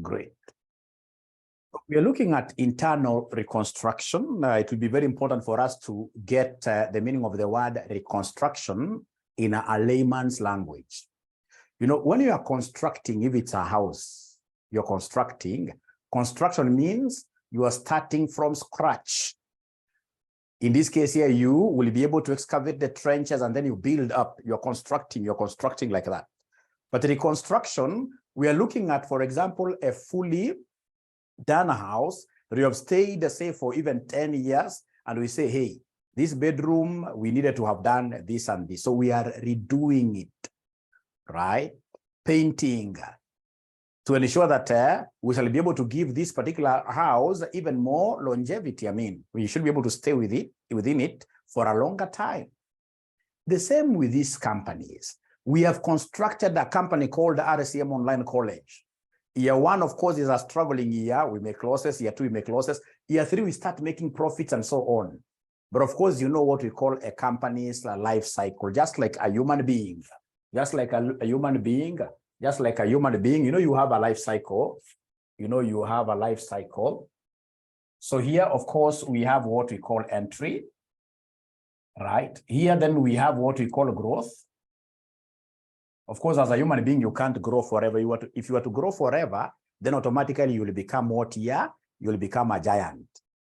Great. We are looking at internal reconstruction. It will be very important for us to get the meaning of the word reconstruction in a layman's language. You know, when you are constructing, if it's a house, you're constructing, construction means you are starting from scratch. In this case here, you will be able to excavate the trenches and then you build up. You're constructing like that. But reconstruction, we are looking at, for example, a fully done house that you have stayed, say, for even 10 years, and we say, hey, this bedroom, we needed to have done this and this. So we are redoing it, right? Painting to ensure that we shall be able to give this particular house even more longevity. I mean, we should be able to stay within it for a longer time. The same with these companies. We have constructed a company called RCM Online College. Year one, of course, is a struggling year. We make losses. Year two, we make losses. Year three, we start making profits and so on. But of course, you know what we call a company's life cycle, just like a human being, just like a human being, you know, you have a life cycle. So here, of course, we have what we call entry, right? Here, then we have what we call growth. Of course, as a human being, you can't grow forever. If you were to grow forever, then automatically you will become what here? You will become a giant.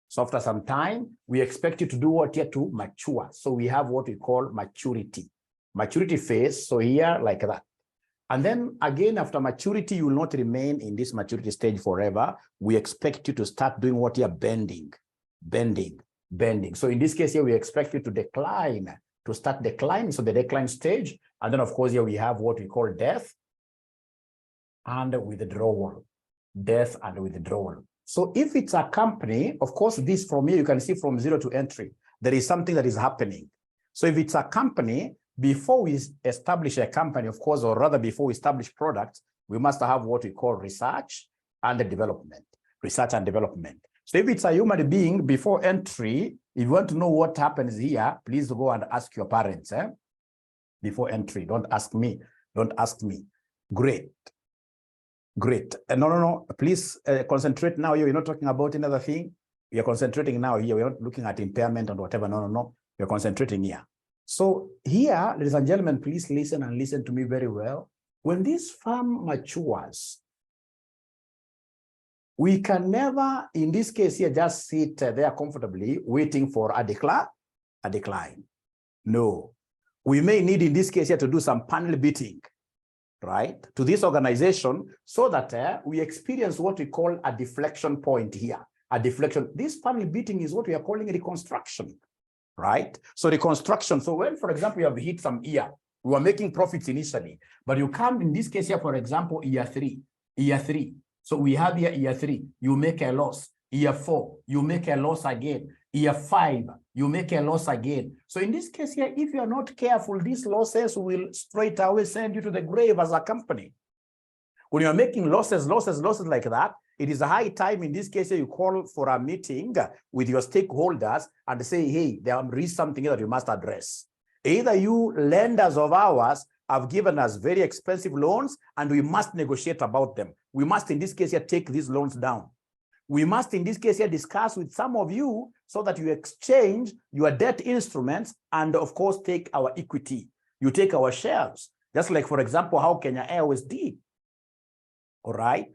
So after some time, we expect you to do what here? To mature. So we have what we call maturity phase. So here, like that. And then again, after maturity, you will not remain in this maturity stage forever. We expect you to start doing what here? Bending. So in this case here, we expect you to decline, to start declining. So the decline stage. And then, of course, here we have what we call death and withdrawal. Death and withdrawal. So if it's a company, of course, this from here, you can see from zero to entry, there is something that is happening. So if it's a company, before we establish a company, of course, or rather before we establish products, we must have what we call research and development. So if it's a human being, before entry, if you want to know what happens here, please go and ask your parents. Before entry, don't ask me. Great. No, please concentrate now. You're not talking about another thing. You're concentrating now here. We're not looking at impairment and whatever. No. You're concentrating here. So here, ladies and gentlemen, please listen and listen to me very well. When this firm matures, we can never, in this case here, just sit there comfortably waiting for a decline. No. We may need, in this case here, to do some panel beating, right, to this organization so that we experience what we call a deflection point here. A deflection. This panel beating is what we are calling reconstruction, right? So reconstruction. So when, for example, you have hit some year, we were making profits initially, but you come, in this case here, for example, year three. So we have here year 3, you make a loss. Year 4, you make a loss again. Year 5, you make a loss again. So in this case here, if you are not careful, these losses will straight away send you to the grave as a company. When you are making losses like that, it is a high time, in this case, you call for a meeting with your stakeholders and say, hey, there is something that you must address. Either you lenders of ours have given us very expensive loans and we must negotiate about them. We must, in this case here, take these loans down. We must, in this case here, discuss with some of you so that you exchange your debt instruments and, of course, take our equity. You take our shares, just like, for example, how Kenya Airways did. All right?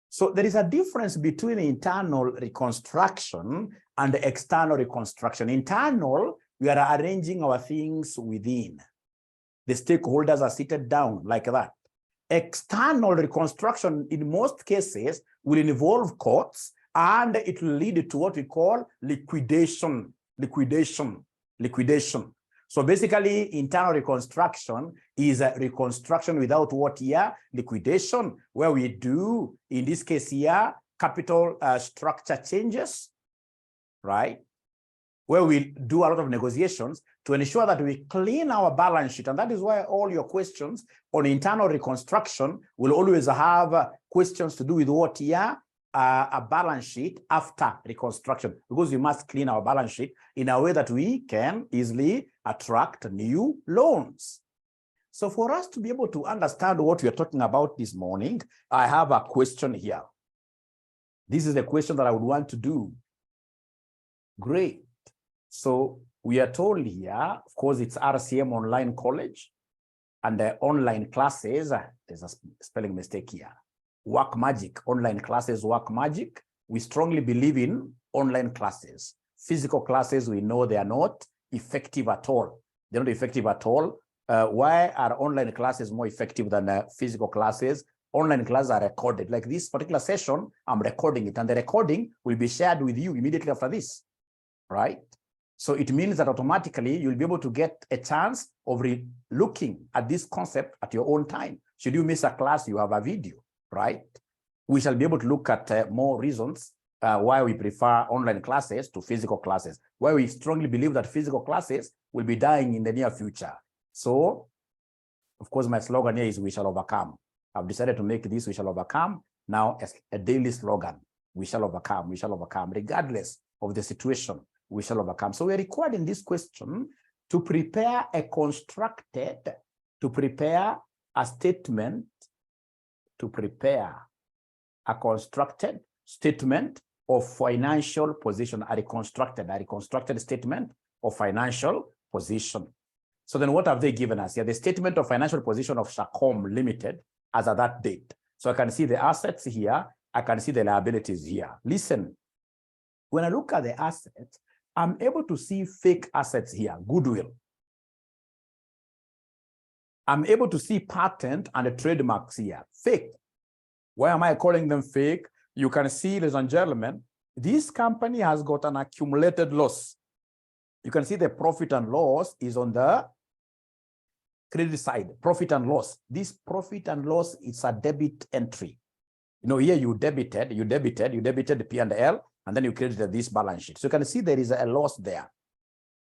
So there is a difference between internal reconstruction and external reconstruction. Internal, we are arranging our things within. The stakeholders are seated down like that. External reconstruction, in most cases, will involve courts, and it will lead to what we call liquidation. So basically, internal reconstruction is a reconstruction without what here? Liquidation, where we do, in this case here, capital structure changes, right? Where we do a lot of negotiations to ensure that we clean our balance sheet. And that is why all your questions on internal reconstruction will always have questions to do with what here? A balance sheet after reconstruction, because we must clean our balance sheet in a way that we can easily attract new loans. So for us to be able to understand what we are talking about this morning, I have a question here. This is the question that I would want to do. Great. So we are told here, of course, it's RCM Online College and the online classes. There's a spelling mistake here. Work Magic, online classes, Work Magic. We strongly believe in online classes. Physical classes, we know they are not effective at all. They're not effective at all. Why are online classes more effective than physical classes? Online classes are recorded. Like this particular session, I'm recording it, and the recording will be shared with you immediately after this, right? So it means that automatically you'll be able to get a chance of looking at this concept at your own time. Should you miss a class, you have a video, right? We shall be able to look at more reasons why we prefer online classes to physical classes, why we strongly believe that physical classes will be dying in the near future. So, of course, my slogan here is we shall overcome. I've decided to make this we shall overcome now as a daily slogan. We shall overcome, regardless of the situation, we shall overcome. So we're recording this question to prepare a constructed, to prepare a statement, to prepare a constructed statement of financial position, a reconstructed statement of financial position. So then what have they given us here? The statement of financial position of Shacom Limited as at that date. So I can see the assets here, I can see the liabilities here. Listen, when I look at the assets, I'm able to see fake assets here, goodwill. I'm able to see patent and the trademarks here, fake. Why am I calling them fake? You can see, ladies and gentlemen, this company has got an accumulated loss. You can see the profit and loss is on the credit side, profit and loss. This profit and loss is a debit entry. You know, here you debited the P&L, and then you credited this balance sheet. So you can see there is a loss there.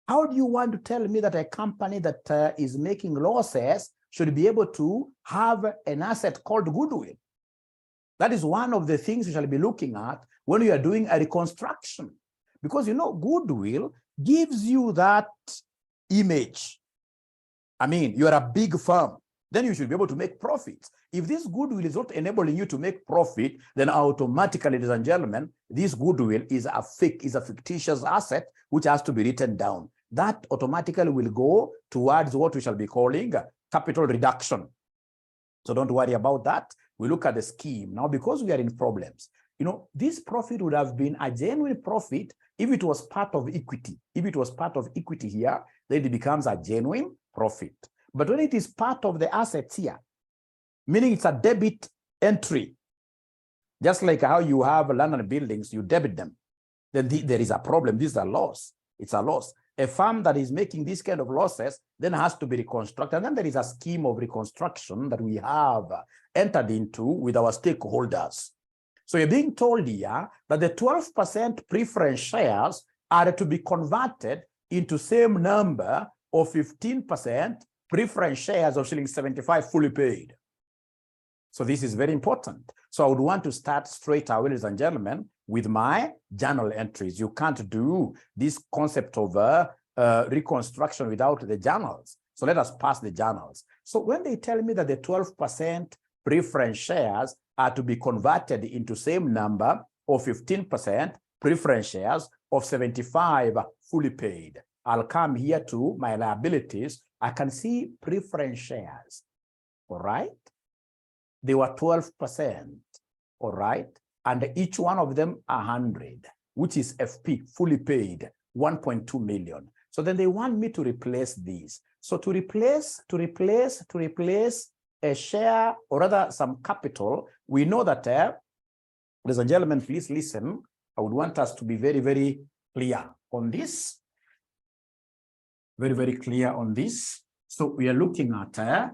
How do you want to tell me that a company that is making losses should be able to have an asset called goodwill? That is one of the things we shall be looking at when we are doing a reconstruction. Because, you know, goodwill gives you that image. I mean, you are a big firm, then you should be able to make profits. If this goodwill is not enabling you to make profit, then automatically, ladies and gentlemen, this goodwill is a fictitious asset which has to be written down. That automatically will go towards what we shall be calling capital reduction. So don't worry about that. We look at the scheme. Now, because we are in problems, you know, this profit would have been a genuine profit if it was part of equity. If it was part of equity here, then it becomes a genuine profit. But when it is part of the assets here, meaning it's a debit entry, just like how you have land and buildings, you debit them, then there is a problem. This is a loss. It's a loss. A firm that is making this kind of losses then has to be reconstructed. And then there is a scheme of reconstruction that we have entered into with our stakeholders. So you're being told here that the 12% preference shares are to be converted into same number of 15% preference shares of shilling 75 fully paid. So this is very important. So I would want to start straight away, ladies and gentlemen, with my journal entries. You can't do this concept of reconstruction without the journals. So let us pass the journals. So when they tell me that the 12% preference shares are to be converted into same number of 15% preference shares of 75 fully paid, I'll come here to my liabilities. I can see preference shares, all right? They were 12%, all right? And each one of them 100, which is FP, fully paid, 1.2 million. So then they want me to replace these. So to replace a share, or rather some capital, we know that, ladies and gentlemen, please listen. I would want us to be very, very clear on this. Very, very clear on this. So we are looking at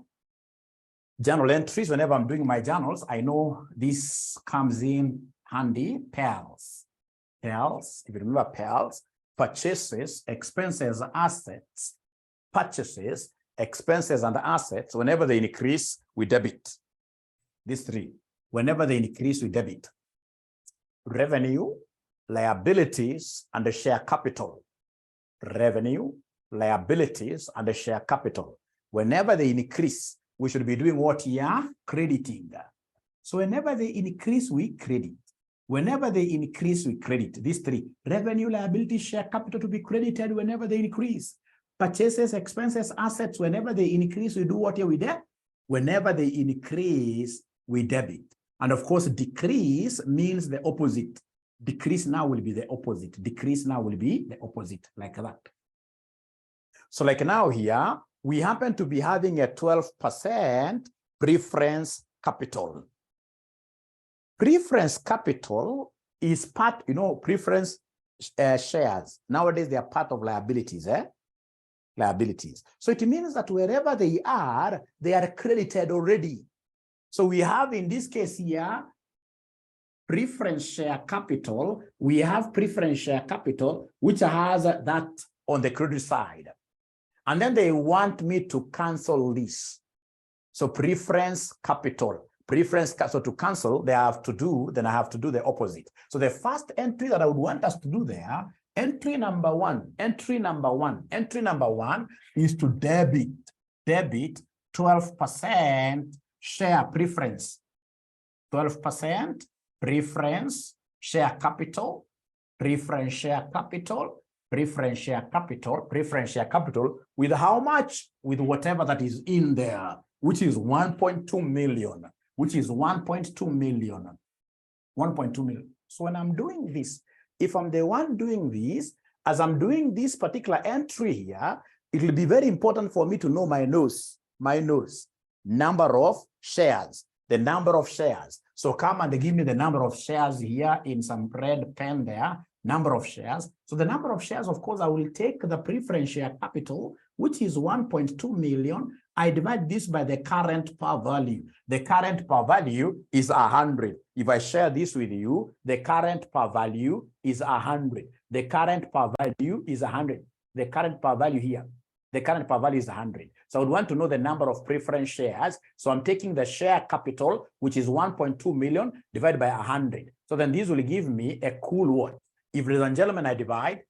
journal entries. Whenever I'm doing my journals, I know this comes in handy. Pearls, if you remember pearls, purchases, expenses, assets, purchases, expenses, and assets. Whenever they increase, we debit. These three. Whenever they increase, we debit. Revenue, liabilities, and the share capital. Revenue, liabilities, and the share capital. Whenever they increase, we should be doing what here? Crediting. So whenever they increase, we credit. Whenever they increase, we credit. These three. Revenue, liability, share capital to be credited whenever they increase. Purchases, expenses, assets, whenever they increase, we do what here we debit. Whenever they increase, we debit. And of course, decrease means the opposite. Decrease now will be the opposite. Decrease now will be the opposite, like that. So like now here, we happen to be having a 12% preference capital. Preference capital is part, preference shares. Nowadays, they are part of liabilities, liabilities. So it means that wherever they are credited already. So we have, in this case here, preference share capital. We have preference share capital, which has that on the credit side. And then they want me to cancel this. So preference capital. So to cancel, I have to do the opposite. So the first entry that I would want us to do there, entry number one is to debit 12% share preference. 12% preference share capital, preference share capital, preference share capital, preference share capital with how much? With whatever that is in there, which is 1.2 million. Which is 1.2 million. 1.2 million. So when I'm doing this, if I'm the one doing this, as I'm doing this particular entry here, it will be very important for me to know my nose, number of shares, the number of shares. So come and give me the number of shares here in some red pen there, number of shares. So the number of shares, of course, I will take the preference share capital, which is 1.2 million. I divide this by the current par value. The current par value is 100. If I share this with you, the current par value is 100. The current par value is 100. The current par value here, the current par value is 100. So I would want to know the number of preference shares. So I'm taking the share capital, which is 1.2 million, divided by 100. So then this will give me a cool what? If, ladies and gentlemen, I divide,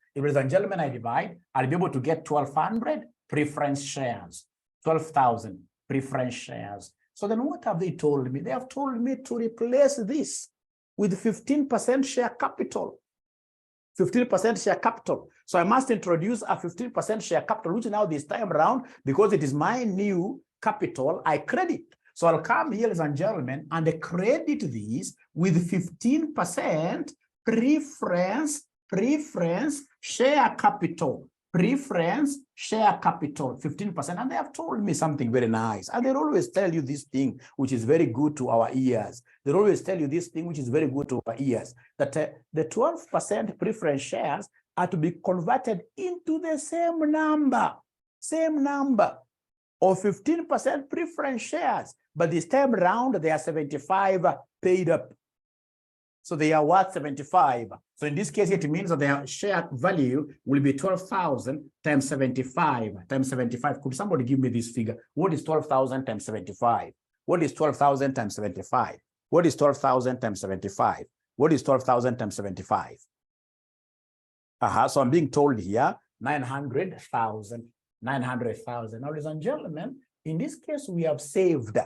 I'll be able to get 1,200 preference shares. 12,000 preference shares. So then what have they told me? They have told me to replace this with 15% share capital. 15% share capital. So I must introduce a 15% share capital, which now this time around, because it is my new capital, I credit. So I'll come here, ladies and gentlemen, and I credit these with 15% preference share capital. Preference share capital, 15%. And they have told me something very nice. And they always tell you this thing, which is very good to our ears. They always tell you this thing, which is very good to our ears, that the 12% preference shares are to be converted into the same number of 15% preference shares. But this time around, they are 75 paid up. So they are worth 75. So in this case, it means that their share value will be 12,000 times 75 times 75. Could somebody give me this figure? What is 12,000 times 75? What is 12,000 times 75? What is 12,000 times 75? What is 12,000 times 75? So I'm being told here, 900,000. 900,000. Now, ladies and gentlemen, in this case, we have saved.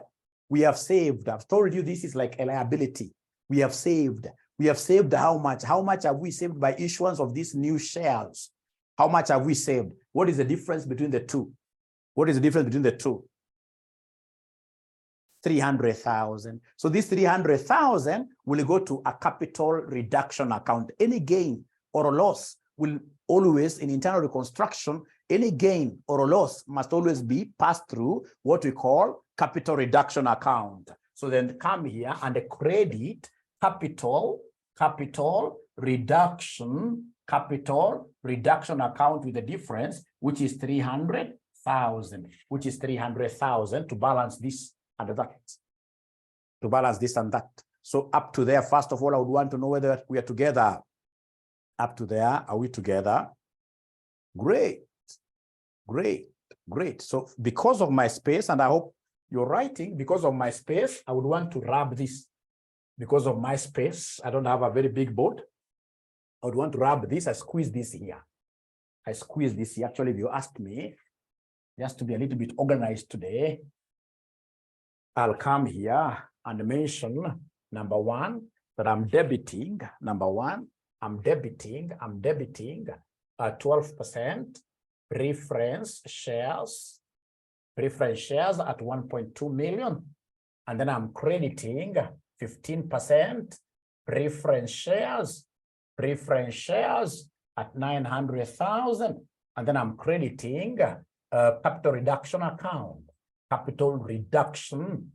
I've told you this is like a liability. We have saved how much? How much have we saved by issuance of these new shares? How much have we saved? What is the difference between the two? What is the difference between the two? 300,000. So this 300,000 will go to a capital reduction account. Any gain or loss will always, in internal reconstruction, any gain or loss must always be passed through what we call capital reduction account. So then come here and credit capital reduction account with the difference, which is 300,000, to balance this and that. So up to there, first of all, I would want to know whether we are together. Up to there, are we together? Great. So because of my space, and I hope you're writing, because of my space, I would want to rub this. Because of my space, I don't have a very big board. I would want to rub this. I squeeze this here. Actually, if you ask me, just to be a little bit organized today, I'll come here and mention number one, that I'm debiting, number one, I'm debiting 12% preference shares at 1.2 million. And then I'm crediting 15% preference shares at 900,000. And then I'm crediting capital reduction account, capital reduction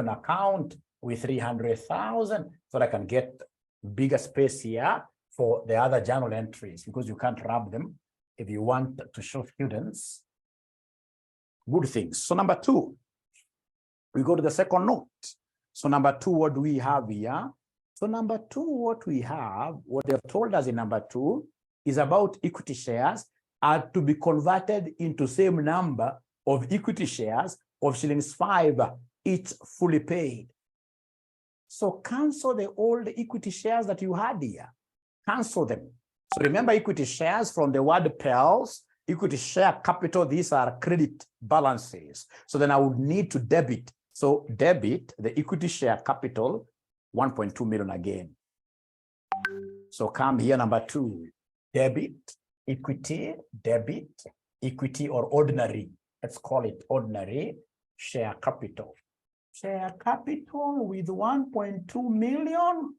account with 300,000, so that I can get bigger space here for the other journal entries, because you can't wrap them if you want to show students good things. So number two, we go to the second note. So number two, what do we have here? So number two, what we have, what they have told us in number two is about equity shares are to be converted into same number of equity shares of shillings 5, each fully paid. So cancel the old equity shares that you had here. Cancel them. So remember equity shares from the word PELs, equity share capital, these are credit balances. So then I would need to debit. So debit the equity share capital, 1.2 million again. So come here, number two, debit, equity or ordinary. Let's call it ordinary share capital. Share capital with 1.2 million.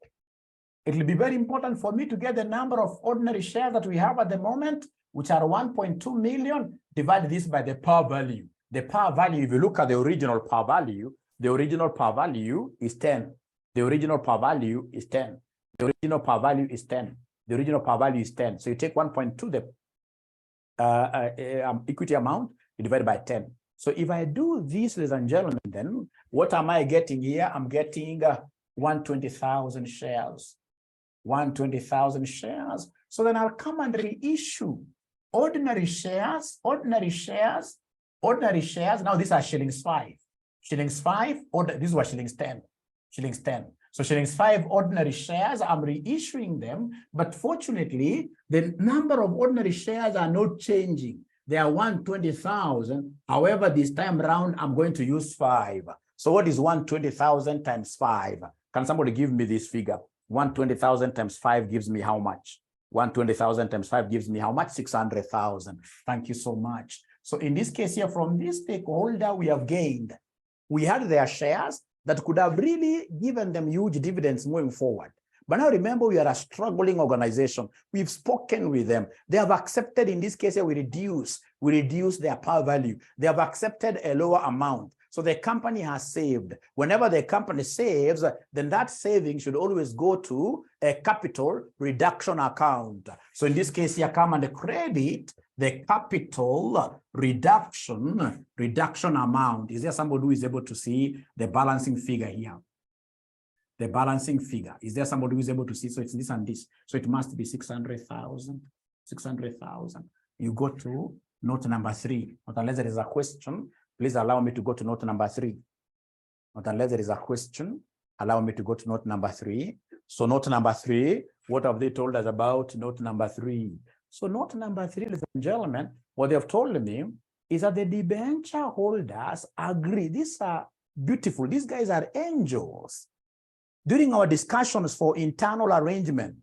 It will be very important for me to get the number of ordinary shares that we have at the moment, which are 1.2 million. Divide this by the par value. The par value, if you look at the original par value is 10. The original par value is 10. The original par value is 10. The original par value is 10. So you take 1.2, the equity amount, you divide by 10. So if I do this, ladies and gentlemen, then what am I getting here? I'm getting 120,000 shares. 120,000 shares. So then I'll come and reissue ordinary shares. Now these are shillings 5. Shillings 5, this was shillings 10. Shillings 10. So shillings 5 ordinary shares, I'm reissuing them. But fortunately, the number of ordinary shares are not changing. They are 120,000. However, this time around, I'm going to use 5. So what is 120,000 times 5? Can somebody give me this figure? 120,000 times 5 gives me how much? 120,000 times 5 gives me how much? 600,000. Thank you so much. So in this case here, from this stakeholder, we have gained. We had their shares that could have really given them huge dividends moving forward. But now remember, we are a struggling organization. We've spoken with them. They have accepted, in this case, we reduce their par value. They have accepted a lower amount. So the company has saved. Whenever the company saves, then that saving should always go to a capital reduction account. So in this case, here come and credit the capital reduction amount. Is there somebody who is able to see the balancing figure here? The balancing figure. Is there somebody who is able to see? So it's this and this. So it must be 600,000. 600,000. You go to note number 3. Not unless there is a question, please allow me to go to note number 3. Not unless there is a question, allow me to go to note number 3. So note number 3, what have they told us about note number 3? So note number 3, ladies and gentlemen, what they have told me is that the debenture holders agree. These are beautiful. These guys are angels. During our discussions for internal arrangement,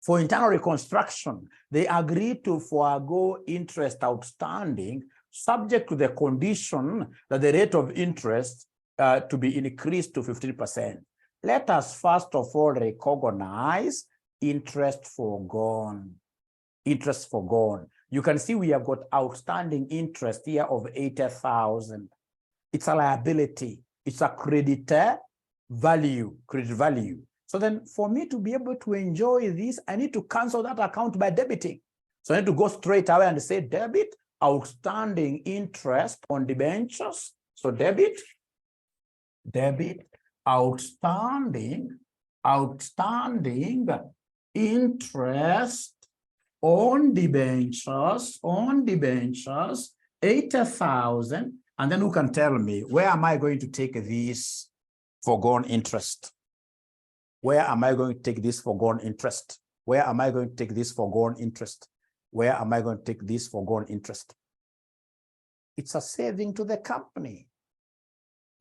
for internal reconstruction, they agreed to forego interest outstanding, subject to the condition that the rate of interest to be increased to 15%. Let us first of all recognize interest foregone. Interest foregone. You can see we have got outstanding interest here of 80,000. It's a liability. It's a creditor value, credit value. So then for me to be able to enjoy this, I need to cancel that account by debiting. So I need to go straight away and say debit outstanding interest on debentures. So debit outstanding interest on debentures, 80,000. And then who can tell me, where am I going to take this foregone interest? Where am I going to take this foregone interest? Where am I going to take this foregone interest? Where am I going to take this foregone interest? It's a saving to the company.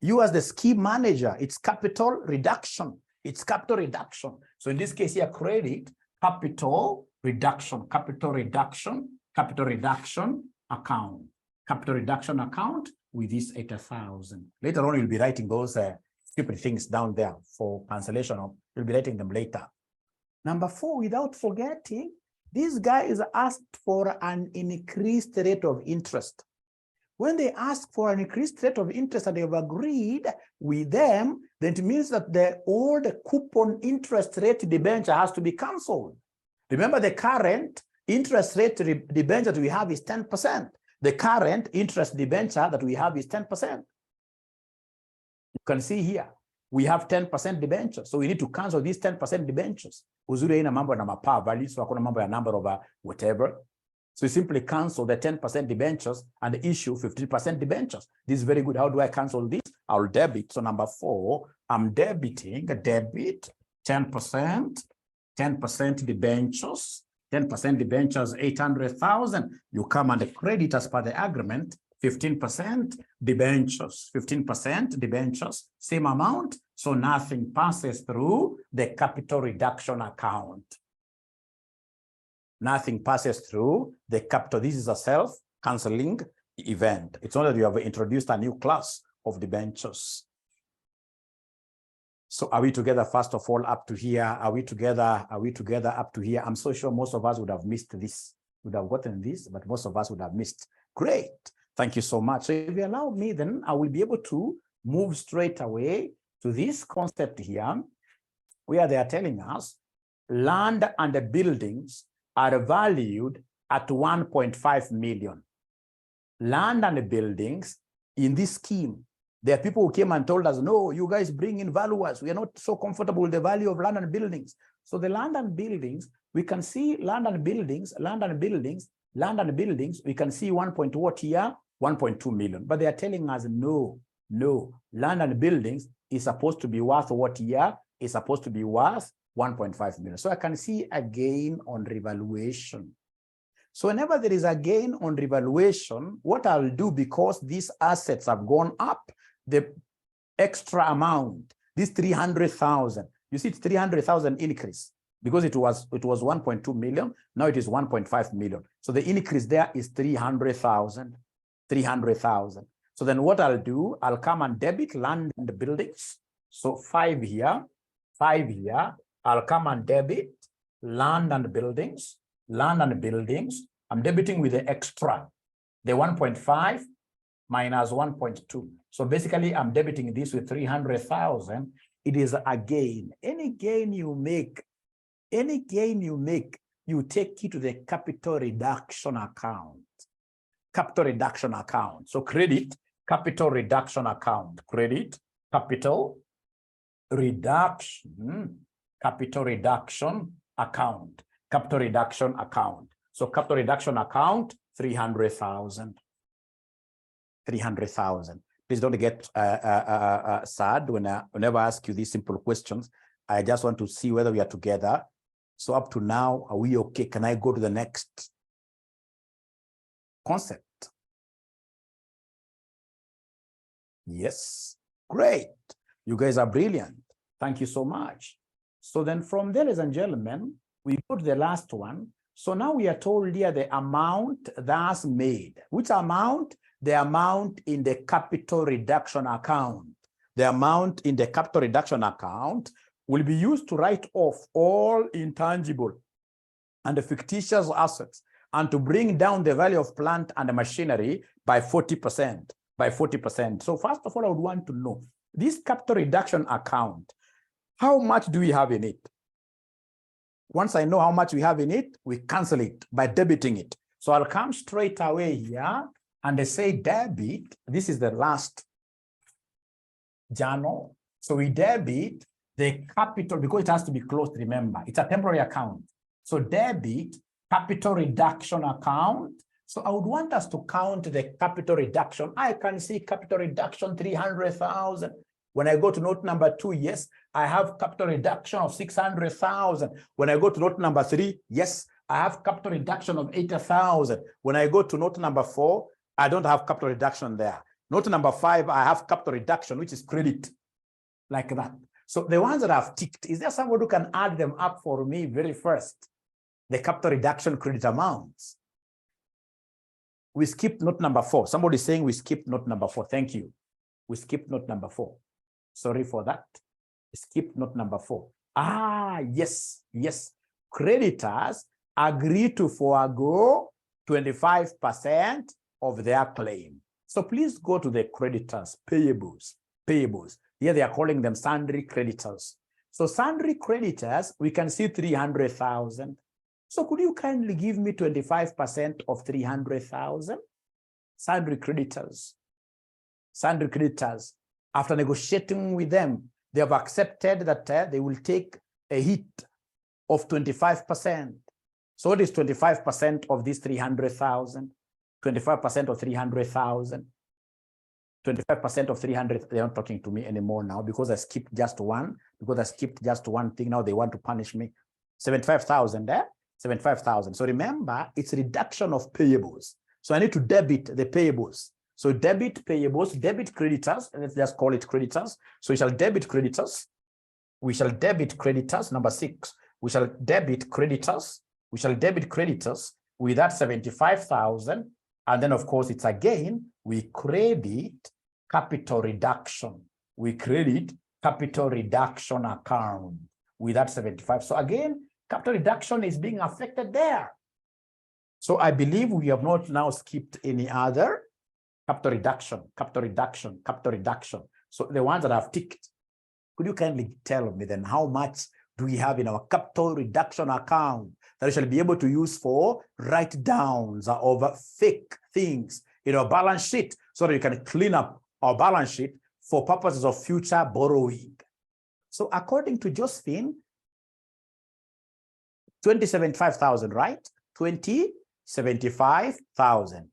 You as the scheme manager, it's capital reduction. It's capital reduction. So in this case here, credit, capital reduction account. Capital reduction account with this 80,000. Later on, you'll be writing those stupid things down there for cancellation. You'll be writing them later. Number 4, without forgetting, this guy is asked for an increased rate of interest. When they ask for an increased rate of interest and they've agreed with them, then it means that the old coupon interest rate debenture has to be cancelled. Remember, the current interest rate debenture that we have is 10%. The current interest debenture that we have is 10%. You can see here, we have 10% debentures. So we need to cancel these 10% debentures. Uzuri ina mambo na mapa value, so hakuna mambo ya number of whatever. So we simply cancel the 10% debentures and issue 50% debentures. This is very good. How do I cancel this? I'll debit. So number 4, I'm debiting a debit 10% debentures. 10% debentures, 800,000. You come and credit as per the agreement, 15% debentures, 15% debentures, same amount. So nothing passes through the capital reduction account. Nothing passes through the capital. This is a self-canceling event. It's not that you have introduced a new class of debentures. So are we together, first of all, up to here? Are we together up to here? I'm so sure most of us would have missed this, would have gotten this, but most of us would have missed. Great. Thank you so much. So if you allow me, then I will be able to move straight away to this concept here, where they are telling us land and the buildings are valued at 1.5 million. Land and the buildings in this scheme, there are people who came and told us, no, you guys bring in valuers. We are not so comfortable with the value of land and buildings. So the land and buildings, we can see land and buildings, we can see 1.what here, 1.2 million. But they are telling us, no, land and buildings is supposed to be worth what here? Is supposed to be worth 1.5 million. So I can see a gain on revaluation. So whenever there is a gain on revaluation, what I'll do, because these assets have gone up, the extra amount, this 300,000, you see it's 300,000 increase because it was 1.2 million. Now it is 1.5 million. So the increase there is 300,000. So then what I'll do, I'll come and debit land and buildings. So 5 here, I'll come and debit land and buildings. I'm debiting with the extra, the 1.5 minus 1.2. So basically, I'm debiting this with 300,000. It is a gain. Any gain you make, you take it to the capital reduction account. So credit, capital reduction account. Credit, capital reduction account. So capital reduction account, 300,000. Please don't get sad whenever I ask you these simple questions. I just want to see whether we are together. So up to now, are we okay? Can I go to the next concept? Yes, great. You guys are brilliant. Thank you so much. So then from there, ladies and gentlemen, we go to the last one. So now we are told here the amount that's made. Which amount? The amount in the capital reduction account. The amount in the capital reduction account will be used to write off all intangible and the fictitious assets and to bring down the value of plant and machinery by 40%. So first of all, I would want to know this capital reduction account, how much do we have in it? Once I know how much we have in it, we cancel it by debiting it. So I'll come straight away here and they say debit. This is the last journal. So we debit the capital because it has to be closed. Remember, it's a temporary account. So debit capital reduction account. So I would want us to count the capital reduction. I can see capital reduction 300,000. When I go to note number 2, yes, I have capital reduction of 600,000. When I go to note number 3, yes, I have capital reduction of 80,000. When I go to note number 4, I don't have capital reduction there. Note number 5, I have capital reduction, which is credit, like that. So the ones that I've ticked, is there someone who can add them up for me very first? The capital reduction credit amounts. We skipped note number 4. Somebody is saying we skipped note number 4. Thank you. We skipped note number 4. Sorry for that. Skip note number 4. Ah, yes, yes. Creditors agree to forego 25% of their claim. So please go to the creditors, payables. Here they are calling them sundry creditors. So sundry creditors, we can see 300,000. So could you kindly give me 25% of 300,000? Sundry creditors. Sundry creditors, after negotiating with them, they have accepted that they will take a hit of 25%. So what is 25% of this 300,000? 25% of 300,000. 25% of 300, they're not talking to me anymore now because I skipped just one. Because I skipped just one thing, now they want to punish me. 75,000, 75,000. So remember, it's reduction of payables. So I need to debit the payables. So debit payables, debit creditors, let's just call it creditors. So we shall debit creditors. We shall debit creditors, number 6. We shall debit creditors. We shall debit creditors with that 75,000. And then, of course, it's again, we credit capital reduction. We credit capital reduction account with that 75. So again, capital reduction is being affected there. So I believe we have not now skipped any other capital reduction, capital reduction, capital reduction. So the ones that I've ticked, could you kindly tell me then how much do we have in our capital reduction account that we shall be able to use for write downs of fake things in our balance sheet so that we can clean up our balance sheet for purposes of future borrowing? So according to Josephine, 2075,000, right? 2075,000.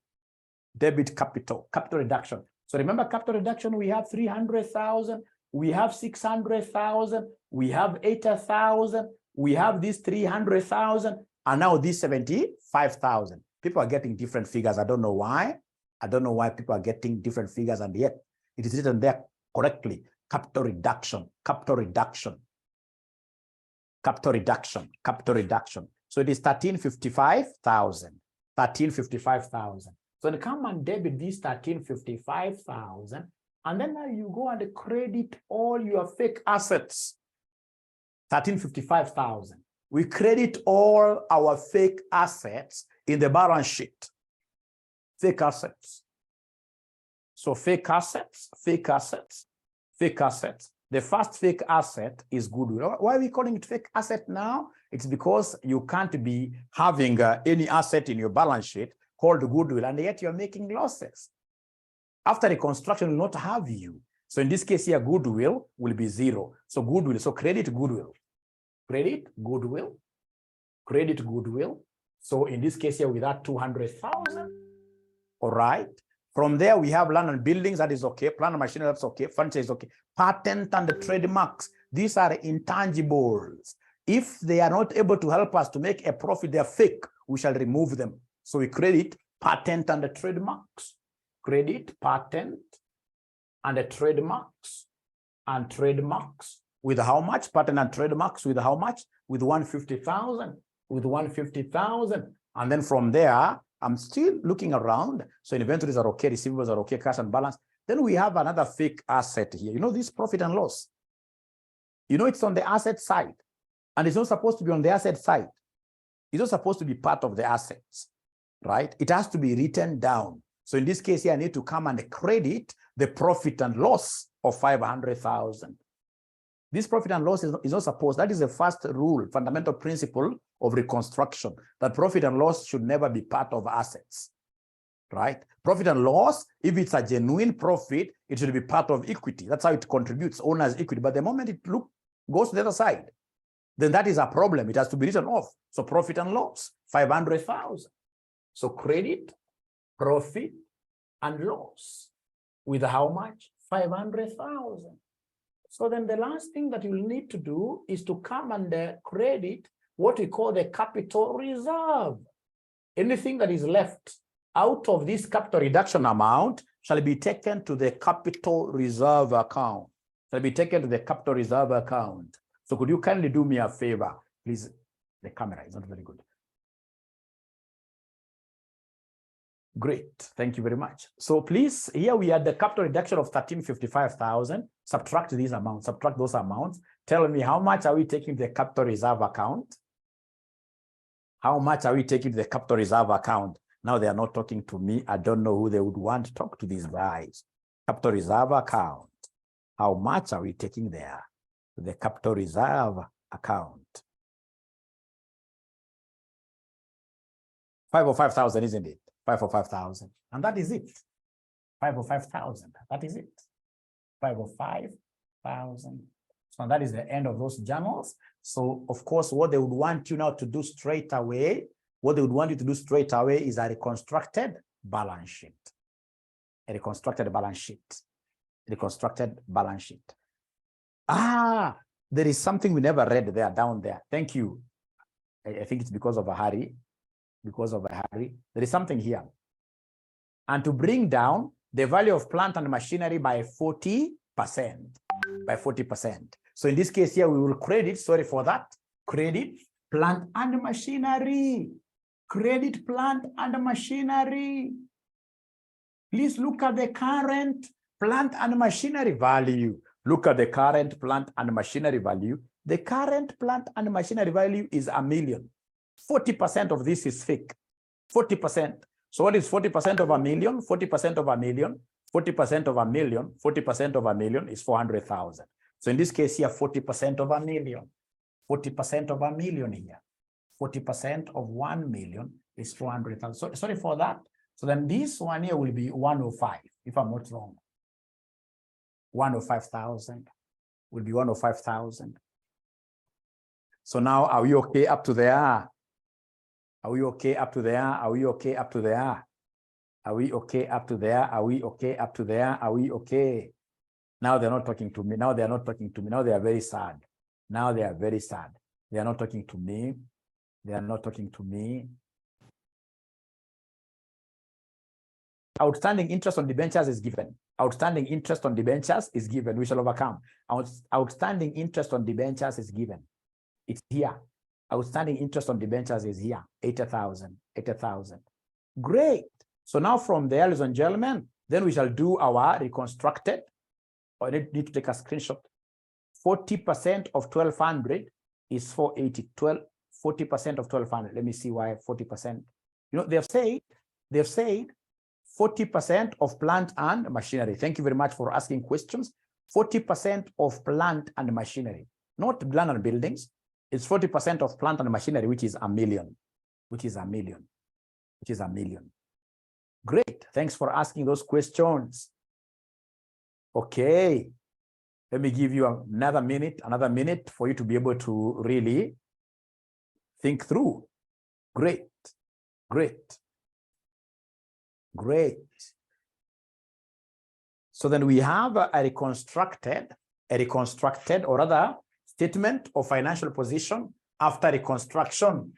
Debit capital reduction. So remember capital reduction, we have 300,000, we have 600,000, we have 80,000, we have this 300,000, and now this 75,000. People are getting different figures. I don't know why. I don't know why people are getting different figures, and yet it is written there correctly. Capital reduction, capital reduction, capital reduction, capital reduction. So it is 1355,000, 1355,000. So they come and debit this 1355,000, and then now you go and credit all your fake assets. 1355,000. We credit all our fake assets in the balance sheet. Fake assets. So fake assets, fake assets, fake assets. The first fake asset is goodwill. Why are we calling it fake asset now? It's because you can't be having any asset in your balance sheet called goodwill, and yet you're making losses. After reconstruction, will not have you. So in this case here, goodwill will be 0. So goodwill, so credit goodwill. Credit goodwill, credit goodwill. So in this case here, with that 200,000, all right. From there, we have land and buildings, that is okay. Plant and machinery, that's okay. Furniture is okay. Patent and the trademarks, these are intangibles. If they are not able to help us to make a profit, they are fake, we shall remove them. So we credit patent and the trademarks. Credit patent and the trademarks. And trademarks with how much? Patent and trademarks with how much? With 150,000. With 150,000. And then from there, I'm still looking around. So inventories are okay, receivables are okay, cash and balance. Then we have another fake asset here. You know, this profit and loss. You know, it's on the asset side. And it's not supposed to be on the asset side. It's not supposed to be part of the assets, right? It has to be written down. So in this case here, I need to come and credit the profit and loss of 500,000. This profit and loss is not supposed, that is the first rule, fundamental principle of reconstruction, that profit and loss should never be part of assets, right? Profit and loss, if it's a genuine profit, it should be part of equity. That's how it contributes, owner's equity. But the moment it goes to the other side, then that is a problem. It has to be written off. So profit and loss, 500,000. So credit, profit, and loss with how much? 500,000. So then the last thing that you will need to do is to come and credit what we call the capital reserve. Anything that is left out of this capital reduction amount shall be taken to the capital reserve account. Shall be taken to the capital reserve account. So could you kindly do me a favor? Please, the camera is not very good. Great, thank you very much. So please, here we had the capital reduction of 1355,000. Subtract these amounts, subtract those amounts. Tell me, how much are we taking to the capital reserve account? How much are we taking to the capital reserve account? Now they are not talking to me. I don't know who they would want to talk to these guys. Capital reserve account. How much are we taking there? The capital reserve account. 5 or 5,000, isn't it? 5 or 5,000. And that is it. 5 or 5,000. That is it. 5 or 5,000. So that is the end of those journals. So, of course, what they would want you now to do straight away, what they would want you to do straight away is a reconstructed balance sheet. A reconstructed balance sheet. A reconstructed balance sheet. Ah, there is something we never read there, down there. Thank you. I think it's because of a hurry. Because of a hurry. There is something here. And to bring down the value of plant and machinery by 40%. By 40%. So in this case here, we will credit, sorry for that, credit plant and machinery. Credit plant and machinery. Please look at the current plant and machinery value. Look at the current plant and machinery value. The current plant and machinery value is $1 million. 40% of this is fake. 40%. So what is 40% of $1 million? 40% of $1 million. 40% of $1 million. 40% of $1 million is 400,000. So in this case here, 40% of $1 million. 40% of $1 million here. 40% of 1 million is 400,000. So, sorry for that. So then this one here will be 105, if I'm not wrong. 105,000 will be 105,000. So now, are we okay up to there? Are we okay up to there? Are we okay up to there? Are we okay up to there? Are we okay up to there? Are we okay? Now they're not talking to me. Now they are not talking to me. Now they are very sad. Now they are very sad. They are not talking to me. They are not talking to me. Outstanding interest on debentures is given. Outstanding interest on debentures is given. We shall overcome. Outstanding interest on debentures is given. It's here. Outstanding interest on debentures is here. 80,000. 80,000. Great. So now from there, ladies and gentlemen, then we shall do our reconstructed. I need to take a screenshot. 40% of 1,200 is 480. 40% of 1,200. Let me see why 40%. You know, they've said 40% of plant and machinery. Thank you very much for asking questions. 40% of plant and machinery, not land and buildings. It's 40% of plant and machinery, which is $1 million, which is $1 million, which is $1 million. Great. Thanks for asking those questions. Okay. Let me give you another minute for you to be able to really think through. Great. Great. Great. So then we have a reconstructed or rather statement of financial position after reconstruction.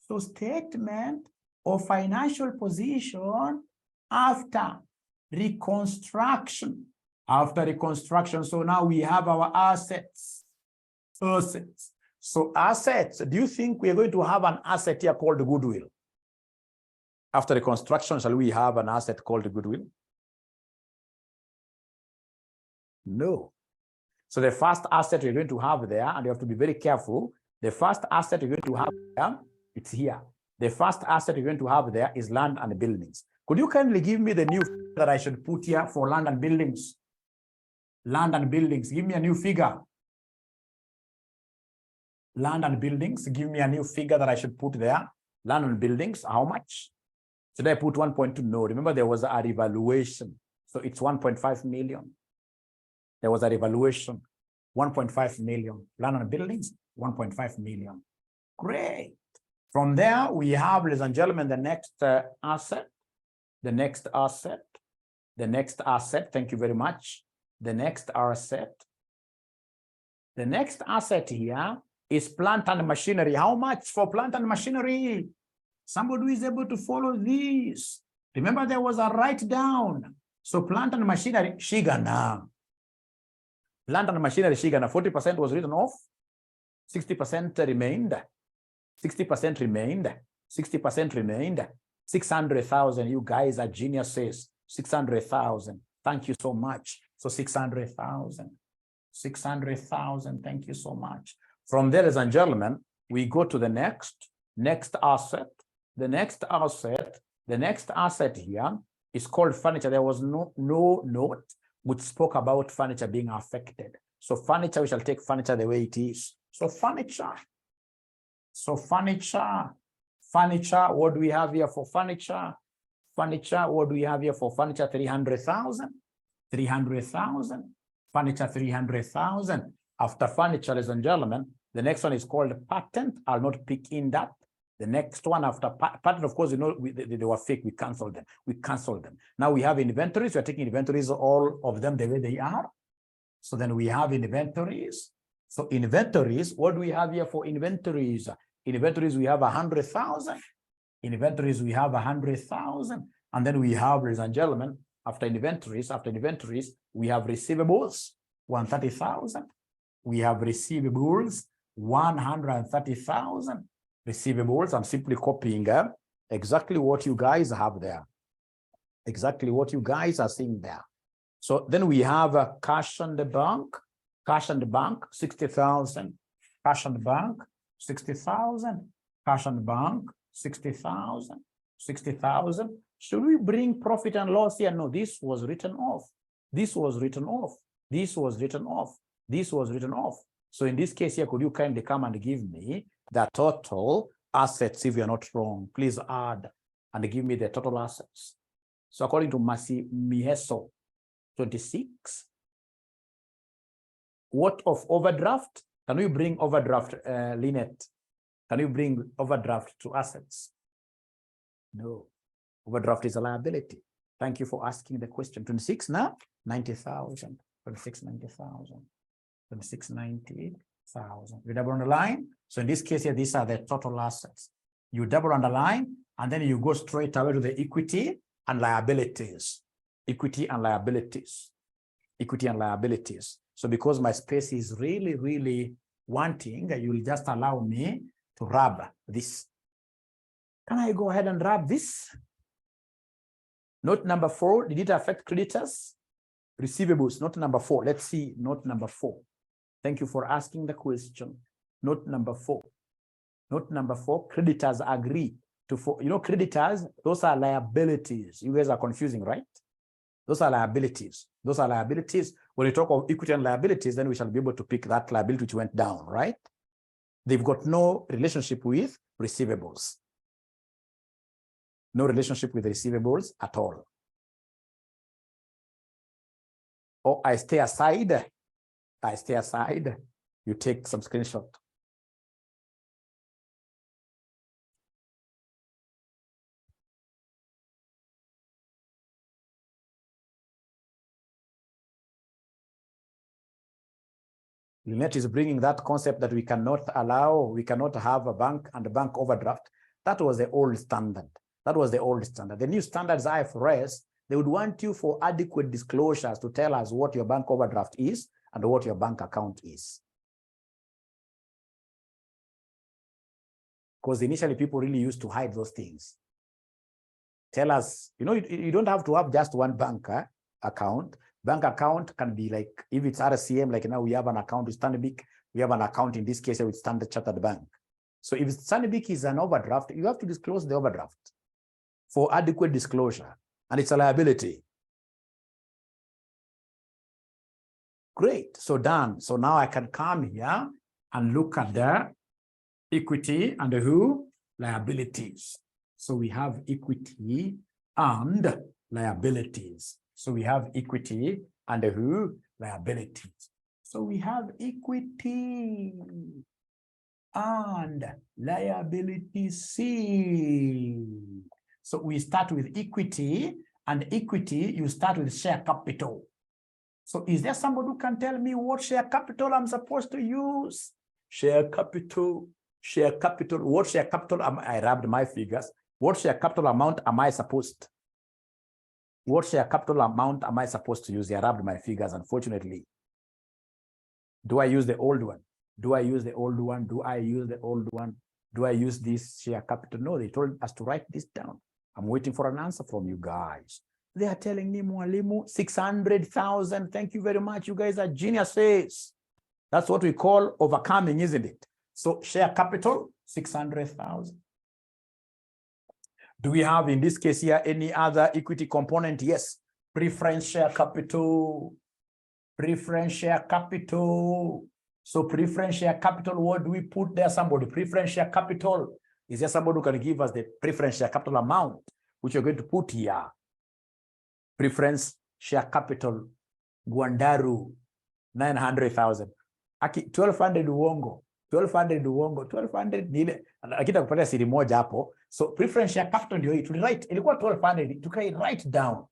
So statement of financial position after reconstruction. After reconstruction. So now we have our assets. Assets. So assets, do you think we are going to have an asset here called goodwill? After reconstruction, shall we have an asset called goodwill? No. So the first asset you're going to have there, and you have to be very careful, the first asset you're going to have there, it's here. The first asset you're going to have there is land and buildings. Could you kindly give me the new figure that I should put here for land and buildings? Land and buildings, give me a new figure. Land and buildings, give me a new figure that I should put there. Land and buildings, how much? Should I put 1.2? No, remember there was a revaluation. So it's 1.5 million. There was a revaluation, 1.5 million. Land and buildings, 1.5 million. Great. From there, we have, ladies and gentlemen, the next asset. The next asset. The next asset. Thank you very much. The next asset. The next asset here is plant and machinery. How much for plant and machinery? Somebody who is able to follow this. Remember, there was a write down. So plant and machinery, Shigana. Plant and machinery, Shigana, 40% was written off. 60% remained. 60% remained. 60% remained. 600,000. You guys are geniuses. 600,000. Thank you so much. So 600,000. 600,000. Thank you so much. From there, ladies and gentlemen, we go to the next asset. The next asset here is called furniture. There was no note which spoke about furniture being affected. So furniture, we shall take furniture the way it is. So furniture. Furniture, what do we have here for furniture? What do we have here for furniture? 300,000. 300,000. Furniture, 300,000. After furniture, ladies and gentlemen, the next one is called patent. I'll not pick in that. The next one after patent, of course, you know, they were fake. We canceled them. Now we have inventories. We're taking inventories, all of them the way they are. So then we have inventories. So inventories, what do we have here for inventories? Inventories, we have 100,000. Inventories, we have 100,000. And then we have, ladies and gentlemen, after inventories, we have receivables, 130,000. We have receivables, 130,000. Receivables, I'm simply copying exactly what you guys have there. Exactly what you guys are seeing there. So then we have cash on the bank. Cash on the bank, 60,000. Cash on the bank, 60,000. Cash on the bank, 60,000. 60,000. Should we bring profit and loss here? No, this was written off. This was written off. This was written off. This was written off. So in this case here, could you kindly come and give me the total assets if you're not wrong? Please add and give me the total assets. So according to Masi Miheso, 26. What of overdraft? Can we bring overdraft, Lynette? Can you bring overdraft to assets? No. Overdraft is a liability. Thank you for asking the question. 26 now? 90,000. 26, 90,000. 26, 90,000. You double underline. So in this case here, these are the total assets. You double underline, and then you go straight away to the equity and liabilities. Equity and liabilities. Equity and liabilities. So because my space is really, really wanting, you will just allow me to rub this. Can I go ahead and rub this? Note number 4, did it affect creditors? Receivables, note number 4. Let's see note number 4. Thank you for asking the question. Note number 4. Note number 4, creditors agree to, you know, creditors, those are liabilities. You guys are confusing, right? Those are liabilities. Those are liabilities. When we talk of equity and liabilities, then we shall be able to pick that liability which went down, right? They've got no relationship with receivables. No relationship with receivables at all. Or I stay aside. I stay aside. You take some screenshot. Lynette is bringing that concept that we cannot have a bank and a bank overdraft. That was the old standard. That was the old standard. The new standards IFRS, they would want you for adequate disclosures to tell us what your bank overdraft is and what your bank account is. Because initially people really used to hide those things. Tell us, you know, you don't have to have just one bank account. Bank account can be like, if it's RCM, like now we have an account with Stanbic, we have an account in this case with Standard Chartered Bank. So if Stanbic is an overdraft, you have to disclose the overdraft for adequate disclosure, and it's a liability. Great, so done. So now I can come here and look at the equity and the who? Liabilities. So we have equity and liabilities. So we have equity and the who? Liabilities. So we have equity and liability C. So we start with equity, and equity, you start with share capital. So is there somebody who can tell me what share capital I'm supposed to use? Share capital. What share capital I rubbed my figures. What share capital amount am I supposed? What share capital amount am I supposed to use? I rubbed my figures, unfortunately. Do I use the old one? Do I use the old one? Do I use the old one? Do I use this share capital? No, they told us to write this down. I'm waiting for an answer from you guys. They are telling me, Mwalimu, 600,000. Thank you very much. You guys are geniuses. That's what we call overcoming, isn't it? So share capital, 600,000. Do we have, in this case here, any other equity component? Yes. Preference share capital. Preference share capital. So preference share capital, what do we put there? Somebody, preference share capital. Is there somebody who can give us the preference share capital amount, which you're going to put here? Preference share capital, Guandaru, 900,000. Aki, 1,200 uongo. 1,200 uongo. 1,200 nile. Akita kupatia siri moja hapo. So preference share capital ndio hii. Tulirite, ilikuwa 1,200. Tukai write down.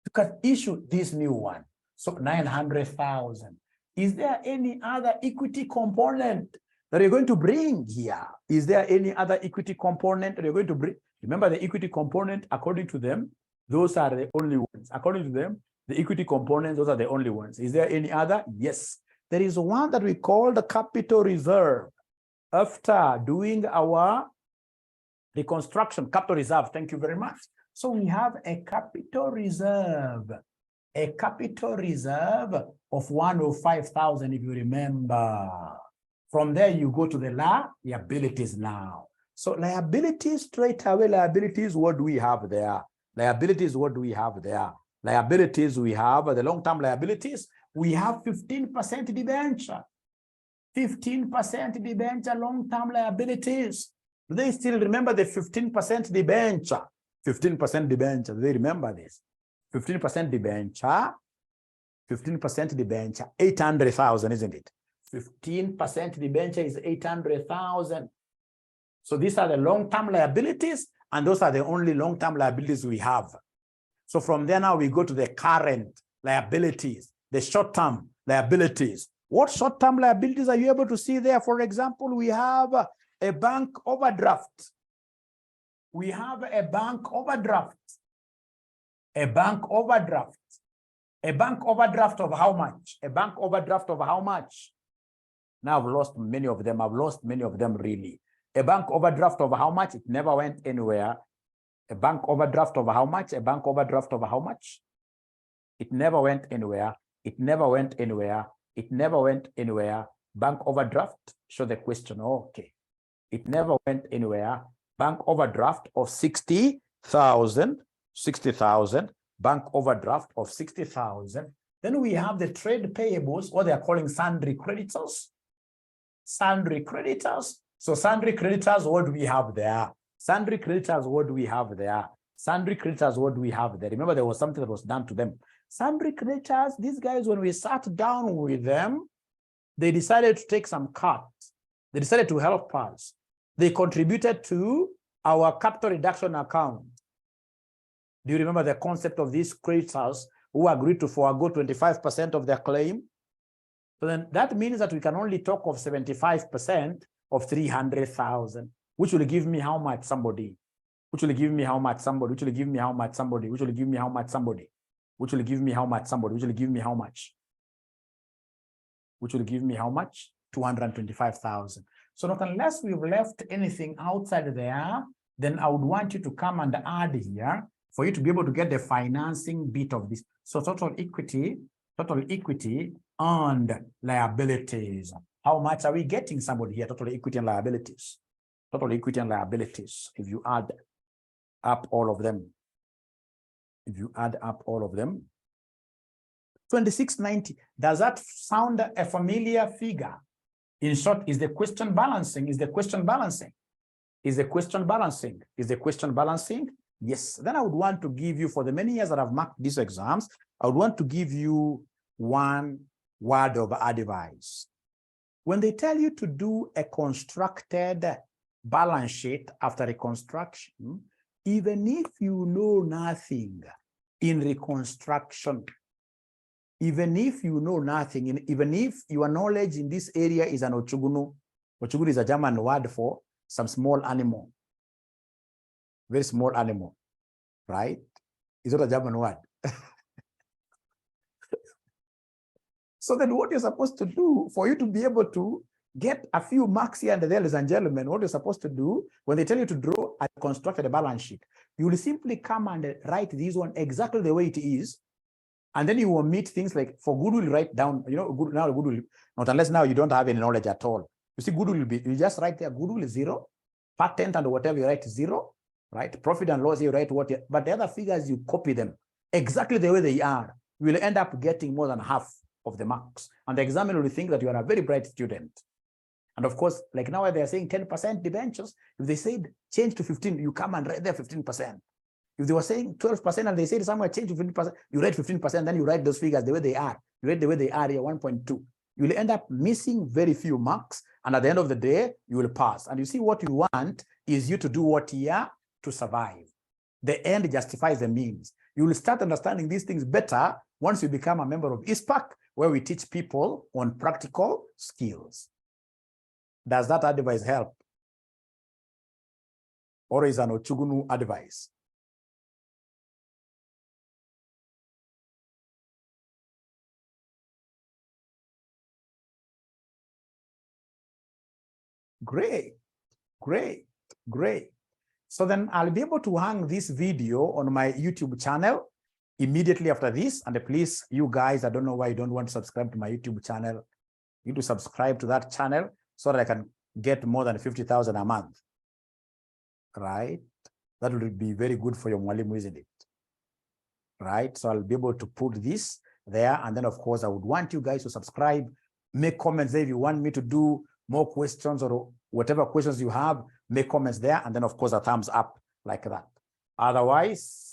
You can issue this new one. So 900,000. Is there any other equity component that you're going to bring here? Is there any other equity component that you're going to bring? Remember, the equity component, according to them, those are the only ones. According to them, the equity components, those are the only ones. Is there any other? Yes. There is one that we call the capital reserve. After doing our reconstruction, capital reserve, thank you very much. So we have a capital reserve. A capital reserve of 105,000, if you remember. From there, you go to the liabilities now. So liabilities, straight away, liabilities, what do we have there? Liabilities, what do we have there? Liabilities, we have the long-term liabilities. We have 15% debenture. 15% debenture, long-term liabilities. Do they still remember the 15% debenture? 15% debenture, do they remember this? 15% debenture, 15% debenture, 800,000, isn't it? 15% debenture is 800,000. So these are the long-term liabilities, and those are the only long-term liabilities we have. So from there now we go to the current liabilities, the short-term liabilities. What short-term liabilities are you able to see there? For example, we have a bank overdraft. We have a bank overdraft. A bank overdraft. A bank overdraft of how much? A bank overdraft of how much? Now I've lost many of them. I've lost many of them really. A bank overdraft of how much? It never went anywhere. A bank overdraft of how much? A bank overdraft of how much? It never went anywhere. It never went anywhere. It never went anywhere. Bank overdraft. Show the question. Okay. It never went anywhere. Bank overdraft of 60,000. 60,000, bank overdraft of 60,000. Then we have the trade payables, what they are calling sundry creditors. Sundry creditors. So sundry creditors, what do we have there? Sundry creditors, what do we have there? Sundry creditors, what do we have there? Remember, there was something that was done to them. Sundry creditors, these guys, when we sat down with them, they decided to take some cuts. They decided to help us. They contributed to our capital reduction account. Do you remember the concept of these creditors who agreed to forego 25% of their claim? So then that means that we can only talk of 75% of 300,000, which will give me how much? Somebody. Which will give me how much? Somebody. Which will give me how much? Somebody. Which will give me how much? Somebody. Which will give me how much? Somebody. Which will give me how much? Which will give me how much? 225,000. So not unless we've left anything outside there, then I would want you to come and add here for you to be able to get the financing bit of this. So total equity and liabilities. How much are we getting, somebody here? Total equity and liabilities. Total equity and liabilities. If you add up all of them. If you add up all of them. 2690. Does that sound a familiar figure? In short, is the question balancing? Is the question balancing? Is the question balancing? Is the question balancing? Yes. Then I would want to give you, for the many years that I've marked these exams, I would want to give you one word of advice. When they tell you to do a constructed balance sheet after reconstruction, even if you know nothing in reconstruction, even if you know nothing, even if your knowledge in this area is an ochugunu, Ochuguru is a German word for some small animal. Very small animal, right? It's not a German word. So then what you're supposed to do for you to be able to get a few marks here and there, ladies and gentlemen, what you're supposed to do when they tell you to draw a constructed balance sheet, you will simply come and write this one exactly the way it is. And then you omit things like for goodwill, write down, now goodwill, not unless now you don't have any knowledge at all. You see, goodwill will be, you just write there, goodwill is 0, patent and whatever you write 0, right? Profit and loss, you write what, but the other figures, you copy them exactly the way they are. You will end up getting more than half of the marks. And the examiner will think that you are a very bright student. And of course, like now they are saying 10% debentures, if they said change to 15, you come and write there 15%. If they were saying 12% and they said somewhere change to 15%, you write 15%, then you write those figures the way they are. You write the way they are here, 1.2. You will end up missing very few marks. And at the end of the day, you will pass. And you see, what you want is you to do what here to survive. The end justifies the means. You will start understanding these things better once you become a member of ISPAC, where we teach people on practical skills. Does that advice help? Or is an Ochugunu advice? Great, great, great. So then I'll be able to hang this video on my YouTube channel immediately after this. And please, you guys, I don't know why you don't want to subscribe to my YouTube channel. You need to subscribe to that channel so that I can get more than 50,000 a month, right? That would be very good for your mwalimu, isn't it? Right? So I'll be able to put this there. And then, of course, I would want you guys to subscribe, make comments there if you want me to do more questions or whatever questions you have, make comments there. And then, of course, a thumbs up like that. Otherwise,